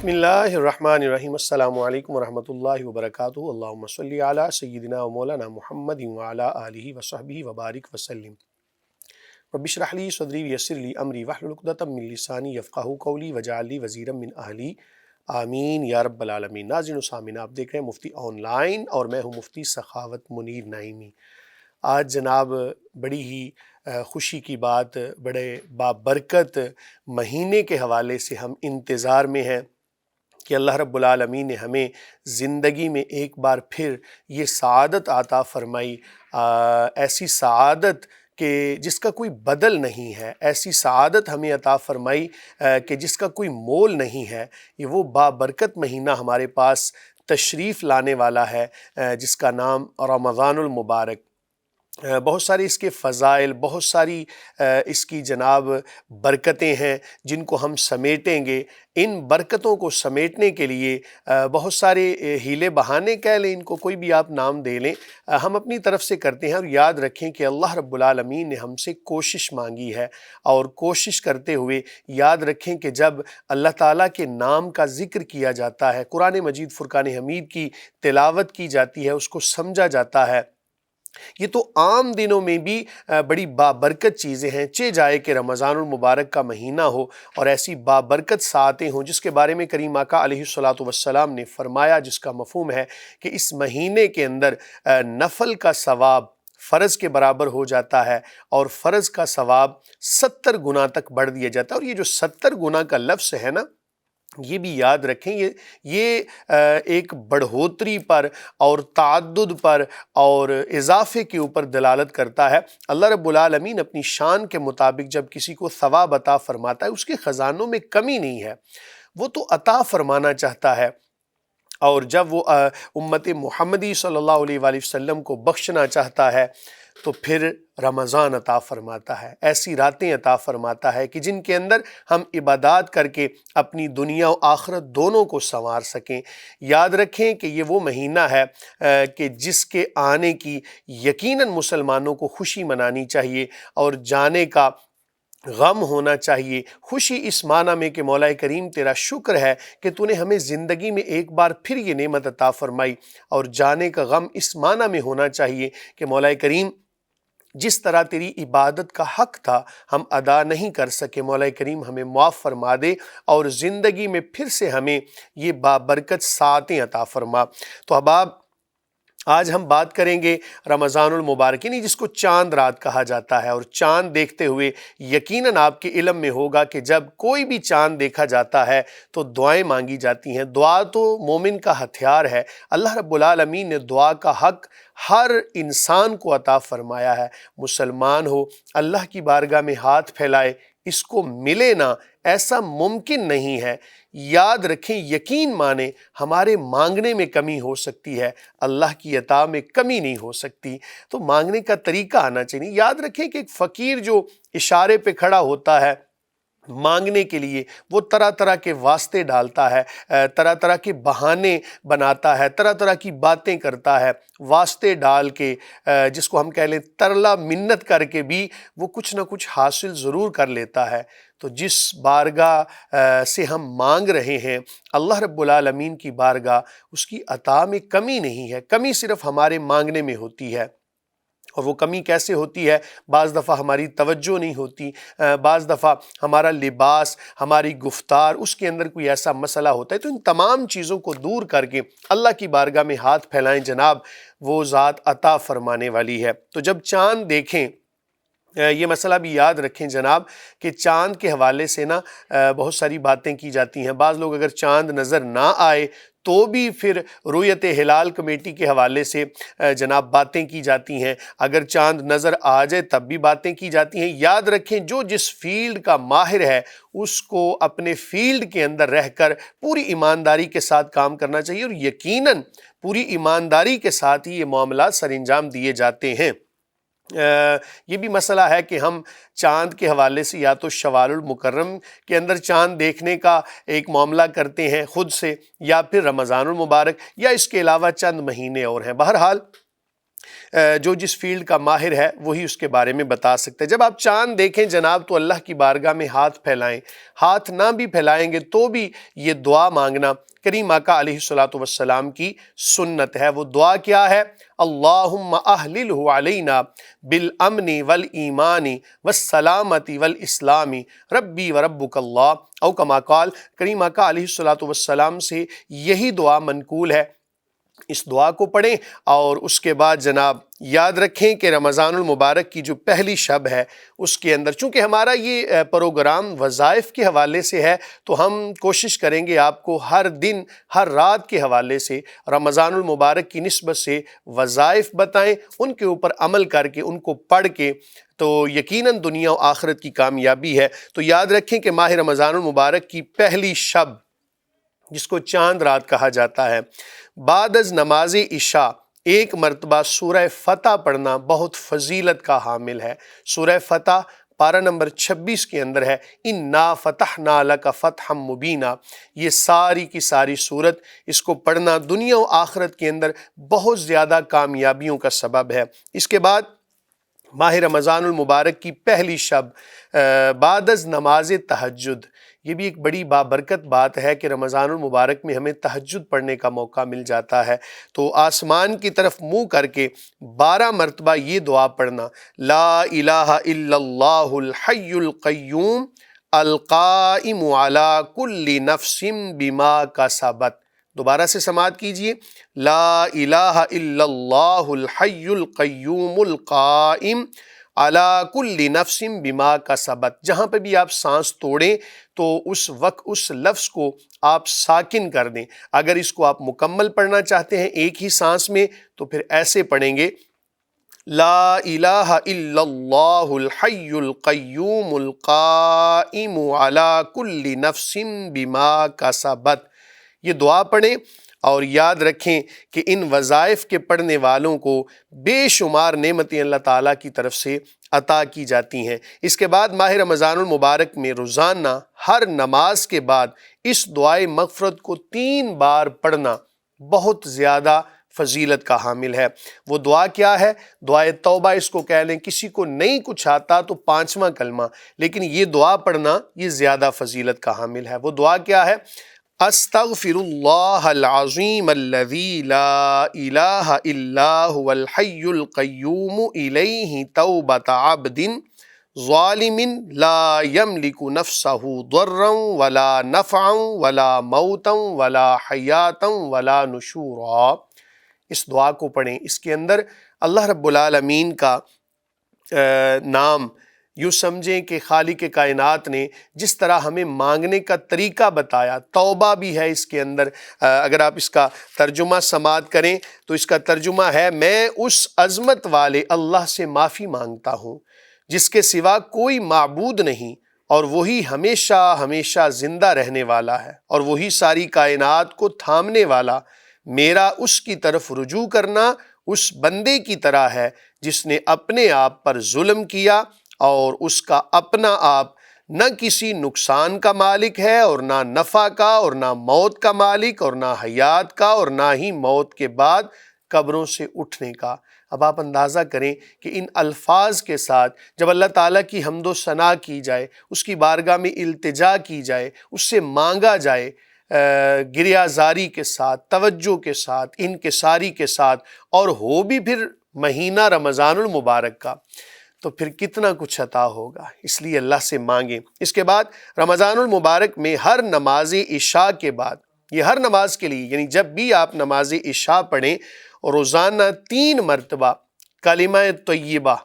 بسم اللہ الرحمن الرحیم السلام علیکم ورحمۃ اللہ وبرکاتہ اللہم صلی علی سیدنا و مولانا محمد وعلی آلہ وصحبہ وبارک وسلم رب اشرح لی صدری ویسر لی امری واحلل عقدۃ من لسانی یفقہوا قولی واجعل لی وزیرا من اہلی آمین یا رب العالمین۔ ناظرین و سامعین، آپ دیکھ رہے ہیں مفتی آن لائن اور میں ہوں مفتی سخاوت منیر نعیمی۔ آج جناب بڑی ہی خوشی کی بات، بڑے بابرکت مہینے کے حوالے سے ہم انتظار میں ہیں کہ اللہ رب العالمین نے ہمیں زندگی میں ایک بار پھر یہ سعادت عطا فرمائی، ایسی سعادت کہ جس کا کوئی بدل نہیں ہے، ایسی سعادت ہمیں عطا فرمائی کہ جس کا کوئی مول نہیں ہے۔ یہ وہ بابرکت مہینہ ہمارے پاس تشریف لانے والا ہے جس کا نام رمضان المبارک۔ بہت سارے اس کے فضائل، بہت ساری اس کی جناب برکتیں ہیں جن کو ہم سمیٹیں گے۔ ان برکتوں کو سمیٹنے کے لیے بہت سارے ہیلے بہانے کہہ لیں، ان کو کوئی بھی آپ نام دے لیں، ہم اپنی طرف سے کرتے ہیں۔ اور یاد رکھیں کہ اللہ رب العالمین نے ہم سے کوشش مانگی ہے، اور کوشش کرتے ہوئے یاد رکھیں کہ جب اللہ تعالیٰ کے نام کا ذکر کیا جاتا ہے، قرآن مجید فرقان حمید کی تلاوت کی جاتی ہے، اس کو سمجھا جاتا ہے، یہ تو عام دنوں میں بھی بڑی بابرکت چیزیں ہیں۔ چہ جائے کہ رمضان المبارک کا مہینہ ہو اور ایسی بابرکت ساعتیں ہوں جس کے بارے میں کریم آقا علیہ الصلوۃ والسلام نے فرمایا، جس کا مفہوم ہے کہ اس مہینے کے اندر نفل کا ثواب فرض کے برابر ہو جاتا ہے، اور فرض کا ثواب 70 گنا تک بڑھ دیا جاتا ہے۔ اور یہ جو 70 گنا کا لفظ ہے نا، یہ بھی یاد رکھیں، یہ ایک بڑھوتری پر اور تعدد پر اور اضافے کے اوپر دلالت کرتا ہے۔ اللہ رب العالمین اپنی شان کے مطابق جب کسی کو ثواب عطا فرماتا ہے، اس کے خزانوں میں کمی نہیں ہے، وہ تو عطا فرمانا چاہتا ہے۔ اور جب وہ امت محمدی صلی اللہ علیہ وآلہ وسلم کو بخشنا چاہتا ہے تو پھر رمضان عطا فرماتا ہے، ایسی راتیں عطا فرماتا ہے کہ جن کے اندر ہم عبادات کر کے اپنی دنیا و آخرت دونوں کو سنوار سکیں۔ یاد رکھیں کہ یہ وہ مہینہ ہے کہ جس کے آنے کی یقیناً مسلمانوں کو خوشی منانی چاہیے اور جانے کا غم ہونا چاہیے۔ خوشی اس معنی میں کہ مولا کریم تیرا شکر ہے کہ تو نے ہمیں زندگی میں ایک بار پھر یہ نعمت عطا فرمائی، اور جانے کا غم اس معنی میں ہونا چاہیے کہ مولا کریم جس طرح تیری عبادت کا حق تھا ہم ادا نہیں کر سکے، مولا کریم ہمیں معاف فرما دے اور زندگی میں پھر سے ہمیں یہ بابرکت ساعتیں عطا فرما۔ تو احباب، آج ہم بات کریں گے رمضان المبارک، یعنی جس کو چاند رات کہا جاتا ہے۔ اور چاند دیکھتے ہوئے یقیناً آپ کے علم میں ہوگا کہ جب کوئی بھی چاند دیکھا جاتا ہے تو دعائیں مانگی جاتی ہیں۔ دعا تو مومن کا ہتھیار ہے۔ اللہ رب العالمین نے دعا کا حق ہر انسان کو عطا فرمایا ہے۔ مسلمان ہو، اللہ کی بارگاہ میں ہاتھ پھیلائے، اس کو ملے نہ، ایسا ممکن نہیں ہے۔ یاد رکھیں، یقین مانیں، ہمارے مانگنے میں کمی ہو سکتی ہے، اللہ کی عطا میں کمی نہیں ہو سکتی۔ تو مانگنے کا طریقہ آنا چاہیے۔ یاد رکھیں کہ ایک فقیر جو اشارے پہ کھڑا ہوتا ہے مانگنے کے لیے، وہ طرح طرح کے واسطے ڈالتا ہے، طرح طرح کے بہانے بناتا ہے، طرح طرح کی باتیں کرتا ہے، واسطے ڈال کے، جس کو ہم کہہ لیں ترلا منت کر کے بھی وہ کچھ نہ کچھ حاصل ضرور کر لیتا ہے۔ تو جس بارگاہ سے ہم مانگ رہے ہیں، اللہ رب العالمین کی بارگاہ، اس کی عطا میں کمی نہیں ہے، کمی صرف ہمارے مانگنے میں ہوتی ہے۔ اور وہ کمی کیسے ہوتی ہے؟ بعض دفعہ ہماری توجہ نہیں ہوتی، بعض دفعہ ہمارا لباس، ہماری گفتار، اس کے اندر کوئی ایسا مسئلہ ہوتا ہے۔ تو ان تمام چیزوں کو دور کر کے اللہ کی بارگاہ میں ہاتھ پھیلائیں جناب، وہ ذات عطا فرمانے والی ہے۔ تو جب چاند دیکھیں، یہ مسئلہ بھی یاد رکھیں جناب کہ چاند کے حوالے سے نا بہت ساری باتیں کی جاتی ہیں۔ بعض لوگ اگر چاند نظر نہ آئے تو بھی پھر رؤیت ہلال کمیٹی کے حوالے سے جناب باتیں کی جاتی ہیں، اگر چاند نظر آ جائے تب بھی باتیں کی جاتی ہیں۔ یاد رکھیں، جو جس فیلڈ کا ماہر ہے اس کو اپنے فیلڈ کے اندر رہ کر پوری ایمانداری کے ساتھ کام کرنا چاہیے، اور یقیناً پوری ایمانداری کے ساتھ ہی یہ معاملات سر انجام دیے جاتے ہیں۔ یہ بھی مسئلہ ہے کہ ہم چاند کے حوالے سے یا تو شوال المکرم کے اندر چاند دیکھنے کا ایک معاملہ کرتے ہیں خود سے، یا پھر رمضان المبارک، یا اس کے علاوہ چند مہینے اور ہیں۔ بہرحال جو جس فیلڈ کا ماہر ہے وہی اس کے بارے میں بتا سکتا ہے۔ جب آپ چاند دیکھیں جناب تو اللہ کی بارگاہ میں ہاتھ پھیلائیں، ہاتھ نہ بھی پھیلائیں گے تو بھی یہ دعا مانگنا کریم آقا علیہ الصلوۃ والسلام کی سنت ہے۔ وہ دعا کیا ہے؟ اللہم اہللہ علینا بالامن والایمان والسلامت والاسلام ربی وربک اللہ، او کما قال، کریم آقا علیہ الصلوۃ والسلام سے یہی دعا منقول ہے۔ اس دعا کو پڑھیں اور اس کے بعد جناب یاد رکھیں کہ رمضان المبارک کی جو پہلی شب ہے اس کے اندر، چونکہ ہمارا یہ پروگرام وظائف کے حوالے سے ہے تو ہم کوشش کریں گے آپ کو ہر دن ہر رات کے حوالے سے رمضان المبارک کی نسبت سے وظائف بتائیں، ان کے اوپر عمل کر کے ان کو پڑھ کے تو یقیناً دنیا و آخرت کی کامیابی ہے۔ تو یاد رکھیں کہ ماہ رمضان المبارک کی پہلی شب جس کو چاند رات کہا جاتا ہے، بعد از نماز عشاء ایک مرتبہ سورہ فتح پڑھنا بہت فضیلت کا حامل ہے۔ سورہ فتح پارہ نمبر 26 کے اندر ہے، اِنَّا فَتَحْنَا لَكَ فَتْحًا مُبِینًا۔ یہ ساری کی ساری صورت، اس کو پڑھنا دنیا و آخرت کے اندر بہت زیادہ کامیابیوں کا سبب ہے۔ اس کے بعد ماہ رمضان المبارک کی پہلی شب بعد از نماز تہجد، یہ بھی ایک بڑی بابرکت بات ہے کہ رمضان المبارک میں ہمیں تہجد پڑھنے کا موقع مل جاتا ہے۔ تو آسمان کی طرف منہ کر کے 12 مرتبہ یہ دعا پڑھنا، لا الہ الا اللہ الحی القیوم القائم علی کل نفس بما کسبت۔ دوبارہ سے سماعت کیجئے، لا الہ الا اللہ الحی القیوم القائم علی کل نفس بما کسبت۔ جہاں پہ بھی آپ سانس توڑیں تو اس وقت اس لفظ کو آپ ساکن کر دیں۔ اگر اس کو آپ مکمل پڑھنا چاہتے ہیں ایک ہی سانس میں تو پھر ایسے پڑھیں گے، لا الہ الا اللہ الحی القیوم القائم علی کل نفس بما کسبت۔ یہ دعا پڑھیں اور یاد رکھیں کہ ان وظائف کے پڑھنے والوں کو بے شمار نعمتیں اللہ تعالیٰ کی طرف سے عطا کی جاتی ہیں۔ اس کے بعد ماہ رمضان المبارک میں روزانہ ہر نماز کے بعد اس دعائے مغفرت کو 3 بار پڑھنا بہت زیادہ فضیلت کا حامل ہے۔ وہ دعا کیا ہے؟ دعائے توبہ اس کو کہہ لیں۔ کسی کو نہیں کچھ آتا تو 5واں کلمہ، لیکن یہ دعا پڑھنا یہ زیادہ فضیلت کا حامل ہے۔ وہ دعا کیا ہے؟ استغفر اللہ العظیم الذی لا الہ الا هو الحی القیوم الیہ توبۃ عبد ظالم لا یملک نفسہ ضرا ولا نفعا ولا موتا ولا حیاتا ولا نشورا۔ اس دعا کو پڑھیں۔ اس کے اندر اللہ رب العالمین کا نام، یوں سمجھیں کہ خالق کائنات نے جس طرح ہمیں مانگنے کا طریقہ بتایا، توبہ بھی ہے اس کے اندر۔ اگر آپ اس کا ترجمہ سماعت کریں تو اس کا ترجمہ ہے، میں اس عظمت والے اللہ سے معافی مانگتا ہوں جس کے سوا کوئی معبود نہیں، اور وہی ہمیشہ ہمیشہ زندہ رہنے والا ہے، اور وہی ساری کائنات کو تھامنے والا۔ میرا اس کی طرف رجوع کرنا اس بندے کی طرح ہے جس نے اپنے آپ پر ظلم کیا، اور اس کا اپنا آپ نہ کسی نقصان کا مالک ہے اور نہ نفع کا اور نہ موت کا مالک اور نہ حیات کا اور نہ ہی موت کے بعد قبروں سے اٹھنے کا۔ اب آپ اندازہ کریں کہ ان الفاظ کے ساتھ جب اللہ تعالیٰ کی حمد و ثنا کی جائے، اس کی بارگاہ میں التجا کی جائے، اس سے مانگا جائے گریہ زاری کے ساتھ، توجہ کے ساتھ، انکساری کے ساتھ، اور ہو بھی پھر مہینہ رمضان المبارک کا، تو پھر کتنا کچھ عطا ہوگا۔ اس لیے اللہ سے مانگیں۔ اس کے بعد رمضان المبارک میں ہر نماز عشاء کے بعد، یہ ہر نماز کے لیے، یعنی جب بھی آپ نماز عشاء پڑھیں، روزانہ 3 مرتبہ کلمہ طیبہ،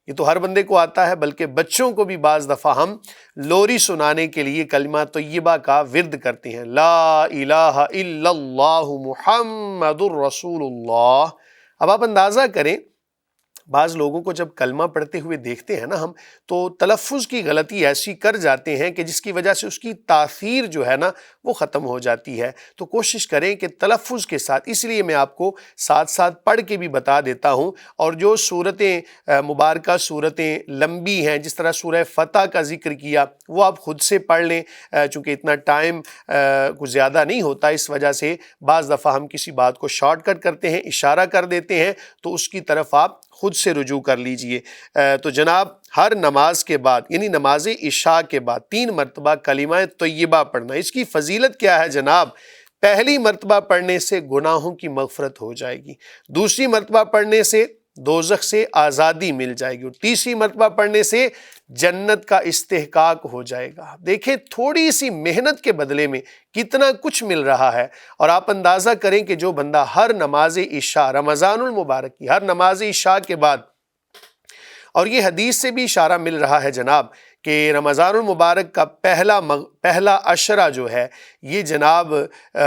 یہ تو ہر بندے کو آتا ہے، بلکہ بچوں کو بھی بعض دفعہ ہم لوری سنانے کے لیے کلمہ طیبہ کا ورد کرتے ہیں، لا الہ الا اللہ محمد الرسول اللہ۔ اب آپ اندازہ کریں بعض لوگوں کو جب کلمہ پڑھتے ہوئے دیکھتے ہیں نا ہم، تو تلفظ کی غلطی ایسی کر جاتے ہیں کہ جس کی وجہ سے اس کی تاثیر جو ہے نا وہ ختم ہو جاتی ہے۔ تو کوشش کریں کہ تلفظ کے ساتھ، اس لیے میں آپ کو ساتھ ساتھ پڑھ کے بھی بتا دیتا ہوں، اور جو صورتیں مبارکہ صورتیں لمبی ہیں، جس طرح سورہ فتح کا ذکر کیا، وہ آپ خود سے پڑھ لیں، چونکہ اتنا ٹائم کچھ زیادہ نہیں ہوتا، اس وجہ سے بعض دفعہ ہم کسی بات کو شارٹ کٹ کرتے ہیں، اشارہ کر دیتے ہیں، تو اس کی طرف آپ خود سے رجوع کر لیجئے۔ تو جناب ہر نماز کے بعد، یعنی نماز عشاء کے بعد 3 مرتبہ کلمہ طیبہ پڑھنا۔ اس کی فضیلت کیا ہے جناب؟ پہلی مرتبہ پڑھنے سے گناہوں کی مغفرت ہو جائے گی، دوسری مرتبہ پڑھنے سے دوزخ سے آزادی مل جائے گی، اور تیسری مرتبہ پڑھنے سے جنت کا استحقاق ہو جائے گا۔ دیکھیں تھوڑی سی محنت کے بدلے میں کتنا کچھ مل رہا ہے، اور آپ اندازہ کریں کہ جو بندہ ہر نماز عشاء، رمضان المبارک کی ہر نماز عشاء کے بعد، اور یہ حدیث سے بھی اشارہ مل رہا ہے جناب کہ رمضان المبارک کا پہلا عشرہ جو ہے یہ جناب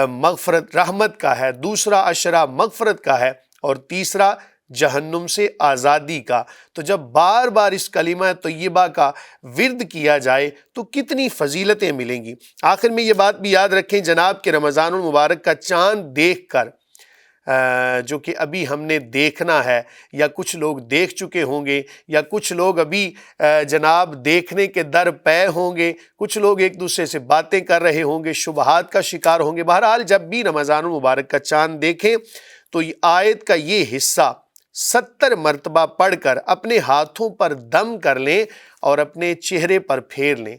مغفرت رحمت کا ہے، دوسرا عشرہ مغفرت کا ہے، اور تیسرا جہنم سے آزادی کا۔ تو جب بار بار اس کلمہ طیبہ کا ورد کیا جائے تو کتنی فضیلتیں ملیں گی۔ آخر میں یہ بات بھی یاد رکھیں جناب کہ رمضان المبارک کا چاند دیکھ کر، جو کہ ابھی ہم نے دیکھنا ہے، یا کچھ لوگ دیکھ چکے ہوں گے، یا کچھ لوگ ابھی جناب دیکھنے کے در پے ہوں گے، کچھ لوگ ایک دوسرے سے باتیں کر رہے ہوں گے، شبہات کا شکار ہوں گے۔ بہرحال جب بھی رمضان المبارک کا چاند دیکھیں تو آیت کا یہ حصہ 70 مرتبہ پڑھ کر اپنے ہاتھوں پر دم کر لیں اور اپنے چہرے پر پھیر لیں۔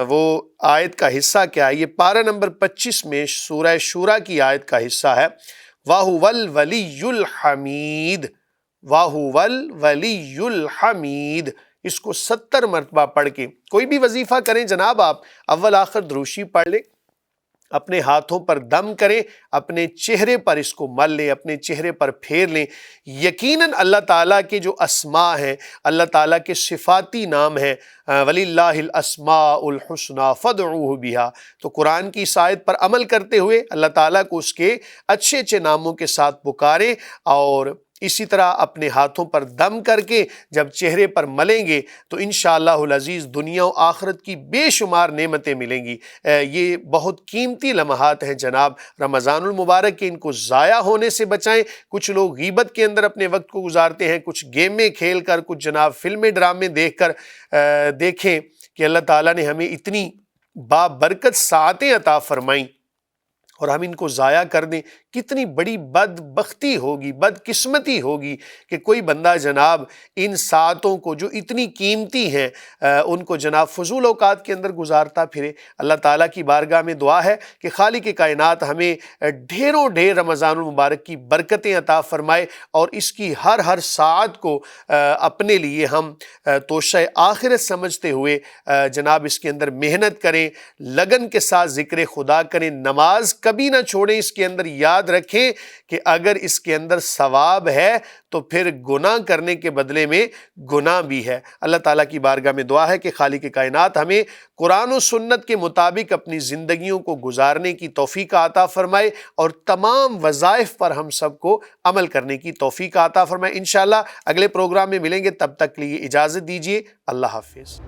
وہ آیت کا حصہ کیا ہے؟ یہ پارہ نمبر 25 میں سورہ شورى کی آیت کا حصہ ہے، وَهُوَ الْوَلِيُّ الْحَمِيدُ، وَهُوَ الْوَلِيُّ الْحَمِيدُ۔ اس کو 70 مرتبہ پڑھ کے کوئی بھی وظیفہ کریں جناب، آپ اول آخر دروشی پڑھ لیں، اپنے ہاتھوں پر دم کریں، اپنے چہرے پر اس کو مل لیں، اپنے چہرے پر پھیر لیں۔ یقیناً اللہ تعالیٰ کے جو اسماء ہیں، اللہ تعالیٰ کے صفاتی نام ہیں، وَلِلَّهِ الْأَسْمَاءُ الْحُسْنَى فَادْعُوهُ بِهَا، تو قرآن کی اس آیت پر عمل کرتے ہوئے اللہ تعالیٰ کو اس کے اچھے اچھے ناموں کے ساتھ پکاریں، اور اسی طرح اپنے ہاتھوں پر دم کر کے جب چہرے پر ملیں گے تو انشاءاللہ العزیز دنیا و آخرت کی بے شمار نعمتیں ملیں گی۔ یہ بہت قیمتی لمحات ہیں جناب رمضان المبارک کے، ان کو ضائع ہونے سے بچائیں۔ کچھ لوگ غیبت کے اندر اپنے وقت کو گزارتے ہیں، کچھ گیمیں کھیل کر، کچھ جناب فلمیں ڈرامے دیکھ کر۔ دیکھیں کہ اللہ تعالیٰ نے ہمیں اتنی بابرکت ساعتیں عطا فرمائیں، اور ہم ان کو ضائع کر دیں، کتنی بڑی بدبختی ہوگی، بدقسمتی ہوگی کہ کوئی بندہ جناب ان ساعتوں کو جو اتنی قیمتی ہیں ان کو جناب فضول اوقات کے اندر گزارتا پھرے۔ اللہ تعالیٰ کی بارگاہ میں دعا ہے کہ خالق کائنات ہمیں ڈھیروں ڈھیر رمضان المبارک کی برکتیں عطا فرمائے، اور اس کی ہر ساعت کو اپنے لیے ہم توشہ آخرت سمجھتے ہوئے جناب اس کے اندر محنت کریں، لگن کے ساتھ ذکر خدا کریں، نماز کبھی نہ چھوڑیں۔ اس کے اندر یاد رکھیں کہ اگر اس کے اندر ثواب ہے تو پھر گناہ کرنے کے بدلے میں گناہ بھی ہے۔ اللہ تعالیٰ کی بارگاہ میں دعا ہے کہ خالق کائنات ہمیں قرآن و سنت کے مطابق اپنی زندگیوں کو گزارنے کی توفیق عطا فرمائے، اور تمام وظائف پر ہم سب کو عمل کرنے کی توفیق عطا فرمائے۔ انشاءاللہ اگلے پروگرام میں ملیں گے، تب تک کے لیے اجازت دیجیے، اللہ حافظ۔